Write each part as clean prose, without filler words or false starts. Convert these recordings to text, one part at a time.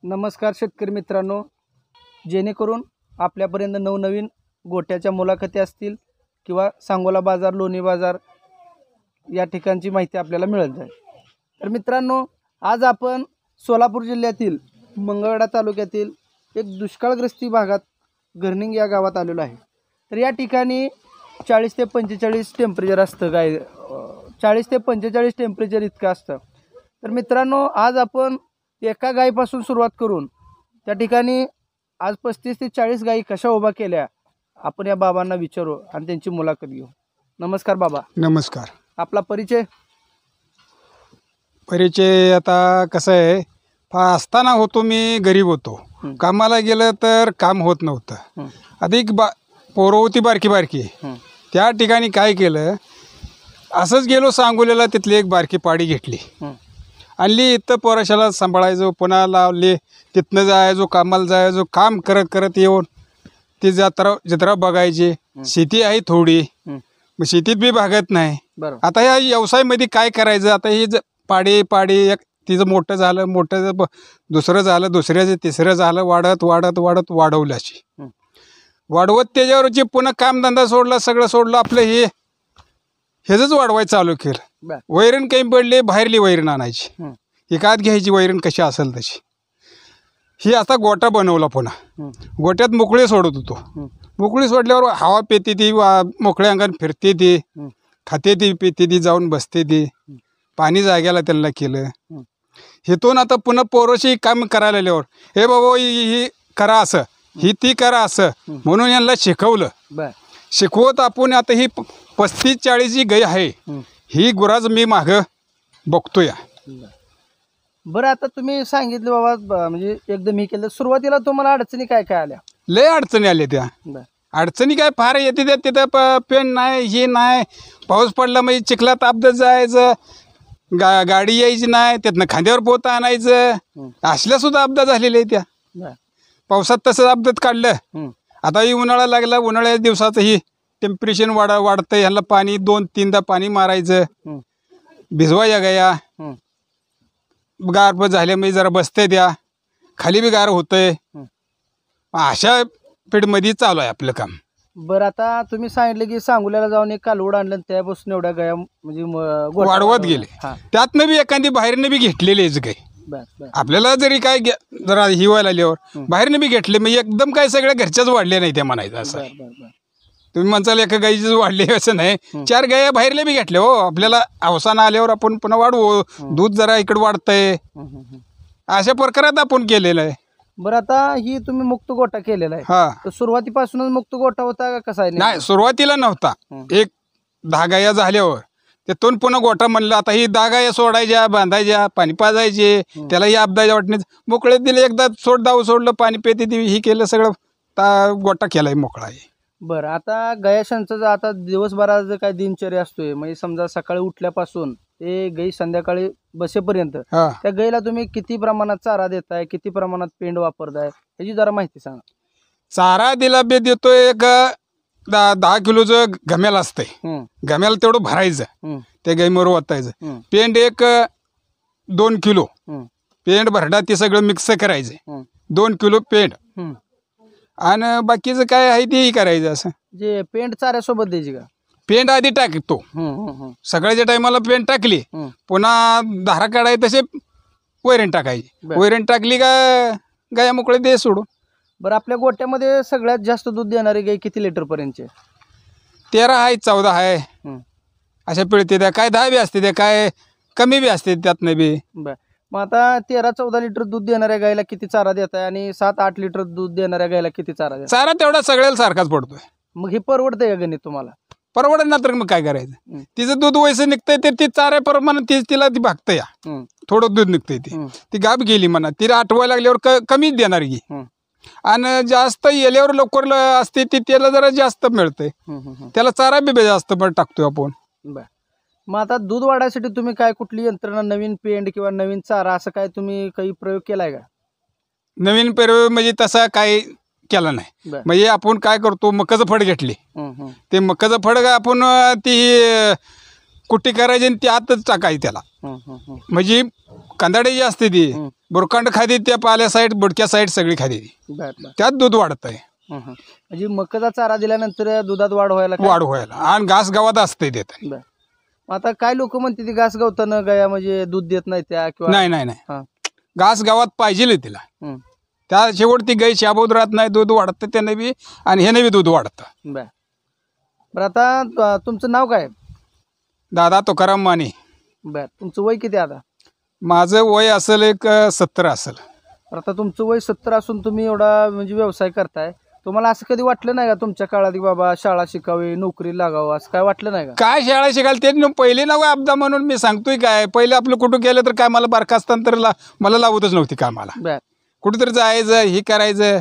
नमस्कार शेतकरी मित्रांनो, जेणेकरून आपल्यापर्यंत नवनवीन गोट्याच्या मुलाखती असतील किंवा सांगोला बाजार, लोणी बाजार या ठिकाणची माहिती आपल्याला मिळत जाईल। तर मित्रांनो, आज आपण सोलापूर जिल्ह्यातील मंगळवेढा तालुक्यातील एक दुष्काळग्रस्ती भागात घरनिंग या गावात आलेलो आहे। तर या ठिकाणी 40 ते 45 टेम्परेचर असतं, काय 40 ते 45 टेम्परेचर इतकं असतं। तर मित्रांनो, आज आपण एका गायीपासून सुरुवात करून त्या ठिकाणी आज 35 ते 40 गायी कशा उभा केल्या आपण या बाबांना विचारू आणि त्यांची मुलाखत घेऊ। नमस्कार बाबा। नमस्कार। आपला परिचय? परिचय आता कसं आहे, असताना होतो मी गरीब होतो, कामाला गेलं तर काम होत नव्हतं, अधिक पोरं होती बारकी बारकी। त्या ठिकाणी काय केलं, असंच गेलो सांगोल्याला, तिथली एक बारकी पाडी घेतली, आणली इथं पोराशाला सांभाळायचो, पुन्हा लावले, तिथनं जायचो कामाला, जायचो काम करत करत येऊन ती जत्रा बघायची। शेती आहे थोडी, मग शेतीत बी भागत नाही। आता या व्यवसायामध्ये काय करायचं, आता ही पाडी एक तिचं मोठं झालं, मोठं दुसरं झालं, दुसऱ्याचं तिसरं झालं, वाढत वाढत वाढत वाढवलं अशी वाढवत त्याच्यावरची पुन्हा कामधंदा सोडला, सगळं सोडलं, आपलं ह्याच वाढवायचं चालू केलं। वैरण काही पडले, बाहेरली वैरण आणायची, एकात घ्यायची वैरण कशी असेल तशी। ही आता गोटा बनवला, पुन्हा गोट्यात मोकळी सोडत होतो। मोकळी सोडल्यावर हवा पेते ती, मोकळ्या अंगाने फिरते ती, खाते ती, पिते ती, जाऊन बसते ती, पाणी जाग्याला त्यांना केलं। हिथून आता पुन्हा पोरोशी काम करायला आल्यावर, हे बाबा ही करा असं, ही ती करा असं म्हणून यांना शिकवलं। शिकवत आपण आता ही 35-40 गाय आहे, ही गुराज मी माग बघतोय। बरं, आता तुम्ही सांगितलं बाबा, म्हणजे एकदम ही केलं, सुरुवातीला तुम्हाला अडचणी काय काय आल्या? लय अडचणी आल्या त्या। अडचणी काय फार येते त्या, तिथं पेन नाही, हे नाही, पाऊस पडला म्हणजे चिखलात अपघात जायचं, गाडी यायची नाही, त्यातनं खांद्यावर पोतं आणायचं, असल्या सुद्धा अपघात झालेले आहे त्या। पावसात तसंच अपघात काढलं। आता ही उन्हाळा लागला, उन्हाळ्याच्या दिवसाचं ही टेम्परेचर वाढतं, ह्याला पाणी 2-3दा पाणी मारायचं, भिजवायच्या गाया, गार झाल्या म्हणजे जरा बसते त्या, खाली बी गार होतंय, अशा पिढीमध्ये चालू आहे आपलं काम। बरं, आता तुम्ही सांगितलं की सांगोल्याला जाऊन एक कालवड आणलं, त्यापासून एवढ्या गाया म्हणजे वाढवत गेले, त्यातनं बी एखादी बाहेरनं बी घेतलेलीच गाय। आपल्याला जरी काय जरा हिवायला आल्यावर बाहेरनं बी घेतले, मग एकदम काय सगळ्या घरच्याच वाढल्या नाही त्या म्हणायचं असं। तुम्ही म्हणसाल एका गाईचीच वाढले असं नाही, 4 गाया बाहेरल्या बी घेतल्या हो। आपल्याला अवसान आल्यावर आपण पुन्हा वाढवू, दूध जरा इकडे वाढतंय, अशा प्रकारात आपण केलेलं आहे। बरं, आता ही तुम्ही मुक्त गोटा केलेला आहे, तर सुरुवातीपासूनच मुक्त गोटा होता का कसा आहे? नाही, सुरुवातीला नव्हता। एक 10 गाया झाल्यावर त्यातून पुन्हा गोटा म्हणलं, आता ही 10 गाया सोडायच्या, बांधायच्या, पाणी पाजायचे, त्याला ही अपदाच्या वाटणीत मोकळे दिले, एकदा दाव सोडलं, पाणी पेते ती, ही केलं सगळं, गोटा केलाय मोकळा आहे। बरं, आता गायाशांचं आता दिवसभराचं काय दिनचर्या असतोय, म्हणजे समजा सकाळी उठल्यापासून ते गाई संध्याकाळी बसेपर्यंत त्या गाईला तुम्ही किती प्रमाणात चारा देताय, किती प्रमाणात पेंड वापरताय, याची जरा माहिती सांगा। चारा दिला बी देतोय, एक 10 किलोचं घमेल असतंय, घमेल तेवढं भरायचं, त्या गाईवर ओतायचं। पेंड एक 2 किलो पेंड भरडा, ते सगळं मिक्स करायचं, 2 किलो पेंड, आणि बाकीचं काय आहे ते करायचं। असं जे पेंड चाऱ्यासोबत द्यायची का? पेंड आधी टाकतो, सगळ्याच्या टायमाला पेंड टाकली, पुन्हा धारा काढाय तसे वैरण टाकायची, वैरण टाकली का गाया मोकळे दे सोडून। बरं, आपल्या गोट्यामध्ये सगळ्यात जास्त दूध देणारी गाय किती लिटर पर्यंतचे? 13 आहे, 14 आहे, अशा पिळते त्या, काय 10 बी असते त्या, काय कमी बी असते त्यातनं बी। मग आता 13-14 लिटर दूध देणाऱ्या गायला किती चारा देताय, आणि 7-8 लिटर दूध देणाऱ्या गायला किती चारा देताय? चारा तेवढा सगळ्याला सारखाच पडतोय। मग हे परवडतंय का गणित तुम्हाला? परवडत ना, तर मग काय करायचं, तिचं दूध वैसे निघतंय तर ती चाऱ्याप्रमाणे तिला ती भागतं या, थोडं दूध निघतंय, ती गाब गेली म्हणा, तिला आठवायला लागल्यावर कमीच देणार की, आणि जास्त येल्यावर लवकर असते ती, त्याला जरा जास्त मिळतंय, त्याला चारा बी जास्त टाकतोय आपण। मग आता दूध वाढायसाठी तुम्ही काय कुठली यंत्रणा, नवीन पेंड किंवा नवीन चारा, असं काय तुम्ही काही प्रयोग केलाय का? नवीन प्रयोग म्हणजे तसा काही केला नाही, म्हणजे आपण काय करतो, मकाचं फड घेतली, ते मकाचं फड आपण ती कुट्टी करायची आणि ती आतच टाकायची त्याला, म्हणजे कांदाडे जी असते ती बुरकांड खादी त्या पाल्या साईड बुडक्या साईड सगळी खादी बर बर. त्यात दूध वाढत आहे म्हणजे मकाचा चारा दिल्यानंतर दुधात वाढ व्हायला काय? वाढ व्हायला आणि घास गावात असते देत बर. मग आता काय लोक म्हणते ती घास गवतानं गाया म्हणजे दूध देत नाही त्या किंवा नाही नाही नाही हा. घास गावात पाहिजे तिला हं. त्या शेवट ती गाय शाबूत राहत नाही दूध वाढतं त्याने बी आणि ह्याने बी दूध वाढतं बर. बरं आता तुमचं नाव काय? दादा तुकाराम माने. बर. तुमचं वय किती आता? माझं वय असेल एक 70 असेल. आता तुमचं वय 70 असून तुम्ही एवढा म्हणजे व्यवसाय करताय, तुम्हाला असं कधी वाटलं नाही का तुमच्या काळात की बाबा शाळा शिकावी नोकरी लागावं असं काय वाटलं नाही का? काय शाळा शिकायला ते पहिले नव्हे आपदा म्हणून मी सांगतोय काय पहिले आपलं कुठं गेलं तर काय मला बारका असताना तर मला लावतच नव्हती कामाला. बर. कुठेतरी जायचं ही करायचं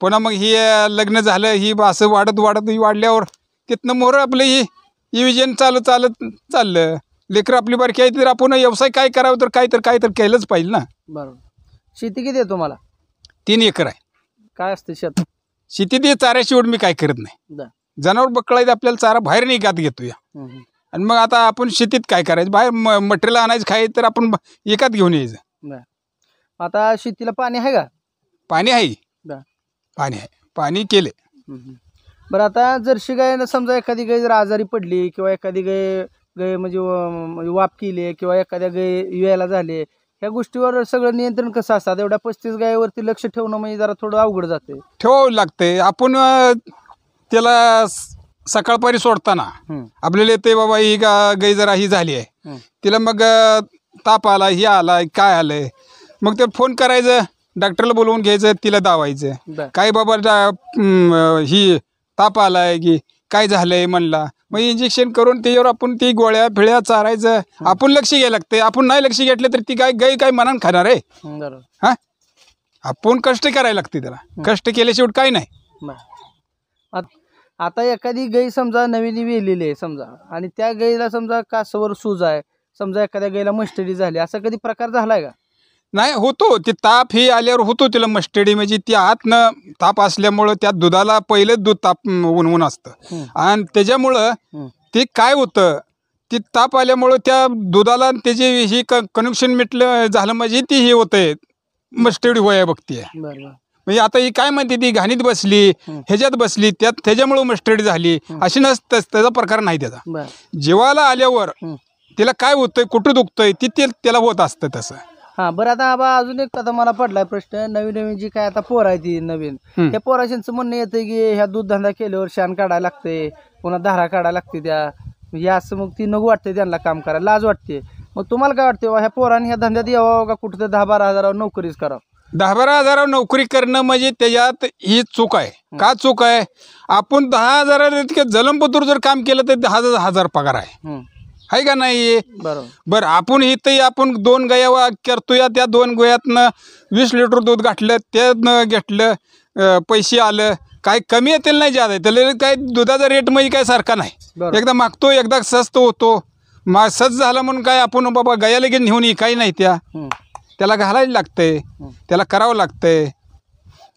पुन्हा मग ही लग्न झालं ही असं वाढत वाढत ही वाढल्यावर तिथनं मोहर आपलं ही विजन चाललं लेकरं आपली बारकी आहे तर आपण व्यवसाय काय करावं तर काय तर केलंच पाहिजे ना. बरोबर. शेती किती आहे तुम्हाला? 3 एकर आहे. काय असते शेत? शेती ती चाऱ्याशिवाय मी काय करत नाही. बर. जनावर बकळायचं आपल्याला चारा बाहेर नाही विकत घेतोया आणि मग आता आपण शेतीत काय करायचं बाहेर मटेरियल आणायचं खायचं तर आपण विकत घेऊन यायचं. बर. आता शेतीला पाणी आहे का? पाणी आहे बर. पाणी आहे पाणी केले. बरं. आता जर्सी गाय समजा एखादी गाय जर आजारी पडली किंवा एखादी गाय म्हणजे वाप केली किंवा एखाद्या गाय यायला झाले ह्या गोष्टीवर सगळं नियंत्रण कसं असतं? एवढ्या 35 गायीवरती लक्ष ठेवणं म्हणजे जरा थोडं अवघड जाते. ठेवावं लागतंय आपण त्याला सकाळपारी सोडताना आपल्याला येते बाबा ही गाय जरा ही झाली आहे तिला मग ताप आला ही आला काय आलंय मग ते फोन करायचं डॉक्टरला बोलवून घ्यायचं तिला दावायचं काय बाबा ही ताप आलाय की काय झालंय म्हणला मग इंजेक्शन करून त्याच्यावर आपण ती गोळ्या फिळ्या चारायचं आपण लक्ष घ्यायला लागतंय. आपण नाही लक्ष घेतलं तर ती गाय काय मनान खाणार आहे. हा आपण कष्ट करायला लागते त्याला कष्ट केल्याशिवाय काय नाही. आता एखादी गाय समजा नवीन वेलेली आहे समजा आणि त्या गायीला समजा कासवर सूज आहे समजा एखाद्या गायीला मस्टडी झाली असा कधी प्रकार झालाय का? नाही होतो ती ताप ही आल्यावर होतो तिला मस्टडी म्हणजे ती आतनं ताप असल्यामुळं त्या दुधाला पहिलेच दूध ताप ऊन असतं आणि त्याच्यामुळं ते काय होतं ती ताप आल्यामुळं त्या दुधाला त्याचे ही कनेक्शन मिटलं झालं म्हणजे ती हे होतंय मस्टडी होया बघते. म्हणजे आता ही काय म्हणते ती घाणीत बसली ह्याच्यात बसली त्याच्यामुळं मस्टडी झाली अशी नसतं त्याचा प्रकार नाही त्याचा. जेवायला आल्यावर तिला काय होतंय कुठं दुखतंय ती त्याला होत असतं तसं. हा. बरं. आता आबा अजून एक आता मला पडलाय प्रश्न नवीन जी काय आता पोर आहे ती नवीन त्या पोराशांचं म्हणणं येतं की ह्या दूध धंदा केल्यावर शान काढायला लागते पुन्हा धारा काढायला लागते त्या हे असं मग ती नको वाटते त्यांना काम करायला लाज वाटते. मग तुम्हाला काय वाटते ह्या पोरांनी ह्या धंद्यात यावं का कुठं 10-12 हजारावर नोकरीच करावं? 10-12 हजारावर नोकरी करणं म्हणजे त्याच्यात ही चूक आहे. का चूक आहे? आपण 10 हजाराला जलमपतूर जर काम केलं तर 10,000 पगार आहे का नाही? बरं आपण इथंही आपण 2 गाया करतोय त्या 2 गोयातनं 20 लिटर दूध गाठलं त्यानं घेतलं पैसे आलं काय कमी येतील नाही ज्यादा त्याला काय दुधाचा रेट म्हणजे काय सारखा नाही. एकदा मागतो एकदा स्वस्त होतो स्वस्त झाला म्हणून काय आपण बाबा गाया लगेच नेऊन काही नाही त्याला घालायला लागतंय त्याला करावं लागतंय.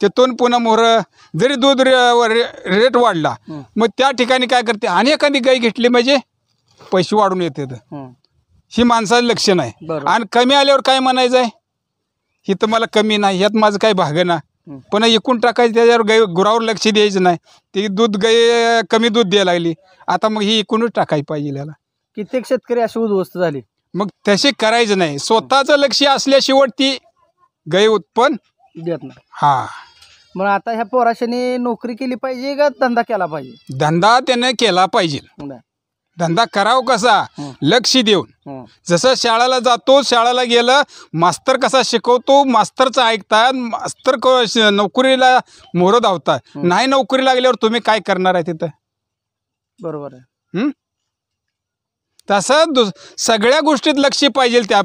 तिथून पुन्हा मोहर जरी दूध रेट वाढला मग त्या ठिकाणी काय करते आणि एखादी गाय घेतली म्हणजे पैसे वाढून येते ही माणसाचं लक्षण आहे. आणि कमी आल्यावर काय म्हणायचं आहे ही तर मला कमी नाही ह्यात माझं काय भागं ना पुन्हा इकून टाकायचं त्याच्यावर गाय गुरावर लक्ष द्यायचं नाही ती दूध गाय कमी दूध द्यायला लागली आता मग ही इकूनच टाकायला पाहिजे याला. कित्येक शेतकरी अशी उद्ध्वस्त झाली. मग तसे करायचं नाही स्वतःचं लक्ष असल्याशिवाय ती गाय उत्पन्न देत नाही. हा. मग आता ह्या पोराशाने नोकरी केली पाहिजे का धंदा केला पाहिजे? धंदा त्याने केला पाहिजे. धंदा करावं कसा लक्ष देऊन जसं शाळेला जातो शाळेला गेलं मास्तर कसा शिकवतो मास्तरचं ऐकतात मास्तर नोकरीला मोहर धावतात नाही नोकरी लागल्यावर तुम्ही काय करणार आहे तिथं? बरोबर आहे. तसं सगळ्या गोष्टीत लक्ष पाहिजे त्या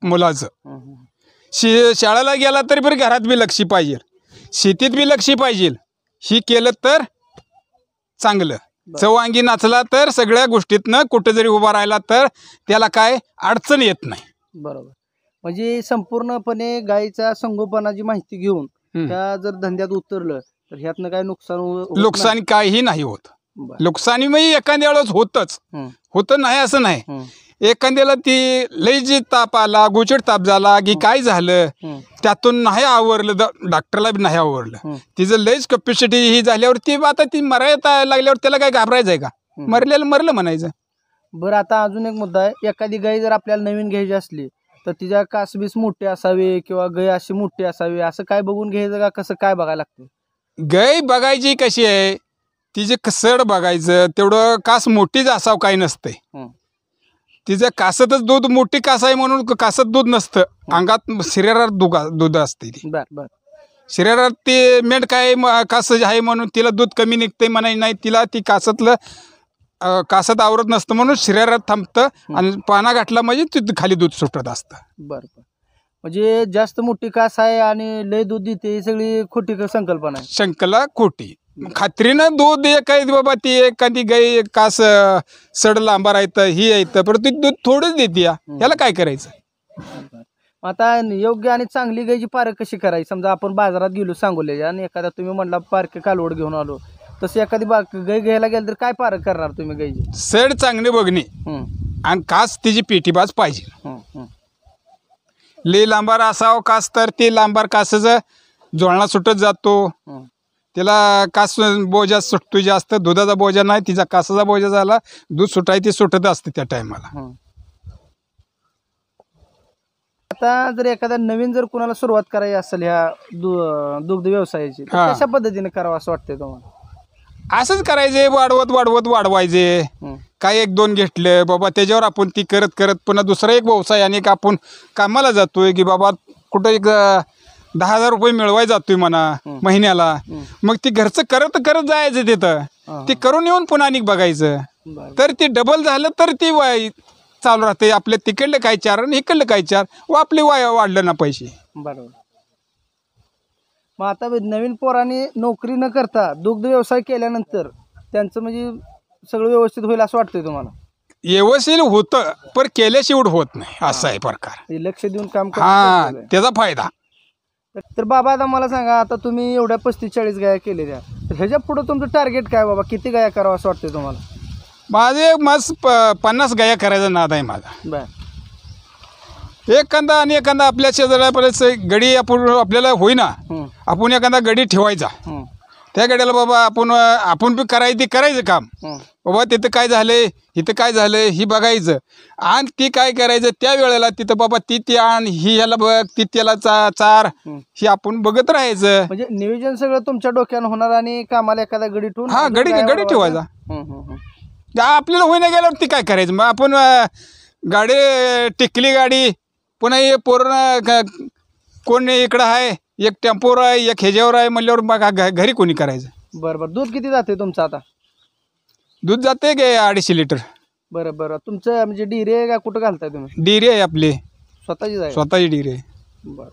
मुलाचं. शाळेला गेला तरी पण घरात बी लक्ष पाहिजे शेतीत बी लक्ष पाहिजे. ही केलं तर चांगलं चवांगी नाचला तर सगळ्या गोष्टीतनं कुठे जरी उभा राहिला तर त्याला काय अडचण येत नाही. बरोबर. म्हणजे संपूर्णपणे गायीचा संगोपनाची माहिती घेऊन त्या जर धंद्यात उतरलं तर ह्यातनं काय नुकसान काहीही नाही होत. नुकसानी म्हणजे एखाद्या वेळेस होतं नाही असं नाही एखाद्याला ती लई जी ताप आला गुचट ताप झाला की काय झालं त्यातून नाही आवरलं डॉक्टरला बी नाही आवरलं तिचं लईच कॅपॅसिटी ही झाल्यावर ती आता ती मरायला लागल्यावर त्याला काय घाबरायचं आहे का मरलेलं मरलं म्हणायचं. बरं आता अजून एक मुद्दा आहे, एखादी गाय जर आपल्याला नवीन घ्यायची असली तर तिच्या कासबीस मोठे असावे किंवा गाय अशी मोठी असावी असं काय बघून घ्यायचं का कसं काय बघायला लागतं? गाय बघायची कशी आहे तिचे सड बघायचं तेवढं कास मोठीच असावं काही नसतंय. तिचं कासतच दूध मोठी कास आहे म्हणून कासत दूध नसतं अंगात शरीरात दूध असते ती. बर बर शरीरात ते मेंढ काय कास आहे म्हणून तिला दूध कमी निघते म्हणाय नाही तिला ती कासातलं कासत आवरत नसतं म्हणून शरीरात थांबतं आणि पाना गाठला म्हणजे तिथं खाली दूध सुटत असतं. बरं बरं म्हणजे जास्त मोठी कास आहे आणि लय दूध देते ही सगळी खोटी संकल्पना आहे. शंकला खोटी खात्रीनं दूध एक आहे बाबा ती एखादी गाई कास सड लांबा राहतं ही येतं पण ती दूध थोडंच देते याला काय करायचं. आता योग्य आणि चांगली गायची पारख कशी करायची? समजा आपण बाजारात गेलो सांगोल्याच्या आणि एखादा तुम्ही म्हणला पारखे कालवड घेऊन आलो तशी एखादी गाय घ्यायला गेलं तर काय पारख करणार तुम्ही गायची? सड चांगली बघणे आणि कास तिची पेटीबाज पाहिजे. लई लांबार असावं कास तर ते लांबार कासाचं जोळणा सुटत जातो त्याला कास बोजा सुटतो जास्त दुधाचा बोजा नाही तिचा कासाचा बोजा झाला दूध सुटाय ते सुटत असते त्या टायमाला. आता जर एखाद्या नवीन जर कुणाला सुरुवात करायची असेल ह्या दुग्ध व्यवसायाची तर कशा पद्धतीने करावं असं वाटतंय तुम्हाला? असंच करायचे वाढवायचे काय एक दोन घेतलं बाबा त्याच्यावर आपण ती करत करत पुन्हा दुसरा एक व्यवसाय आणि आपण कामाला जातोय की बाबा कुठं एक 10,000 रुपये मिळवाय जातोय म्हणा महिन्याला मग ती घरचं करत करत जायचं तिथं ते करून येऊन पुन्हा आणि बघायचं तर ती डबल झालं तर ती चालू राहते. आपल्या तिकडलं काय चार आणि इकडलं काय चार व आपले वाढलं ना पैसे. बरोबर. मग आता नवीन पोरांनी नोकरी न करता दुग्ध व्यवसाय केल्यानंतर त्यांचं म्हणजे सगळं व्यवस्थित होईल असं वाटतंय तुम्हाला? व्यवस्थित होतं पण केल्याशिवाय होत नाही असा आहे प्रकार. लक्ष देऊन काम त्याचा फायदा. तर बाबा आता मला सांगा आता तुम्ही एवढ्या 35-40 गाया केलेल्या तर ह्याच्या पुढे तुमचं टार्गेट काय बाबा किती गाया करावं असं वाटतंय तुम्हाला? माझे मस्त 50 गाया करायचा नाद आहे माझा. बर एखादा आणि एखादा आपल्या शेजाऱ्यापर्यंत गडी आपण आपल्याला होईना आपण एखादा गडी ठेवायचा त्या गड्याला बाबा आपण बी करायचं काम बाबा तिथं काय झालंय इथं काय झालंय ही बघायचं आणि ती काय करायचं त्या वेळेला तिथं बाबा ती आण ही ह्याला बघ ती त्याला चार ही आपण बघत राहायचं. म्हणजे नियोजन सगळं तुमच्या डोक्यानं होणार आणि कामाला एखादा गडी ठेवून गडी ठेवायचा. आपल्याला होईना गेल्यावर ती काय करायचं मग आपण गाडी टिकली गाडी पुन्हा हे पोरं कोण इकडं आहे एक टेम्पोर आहे एक ह्याच्यावर आहे म्हणल्यावर मग घरी कोणी करायचं. बरं दूध किती जाते तुमचं आता? दूध जाते गे 250 लिटर. बरं तुमचं म्हणजे डिरे का कुठं घालताय तुम्ही? डिरे आहे आपली स्वतःची स्वतःची डिरे. बरं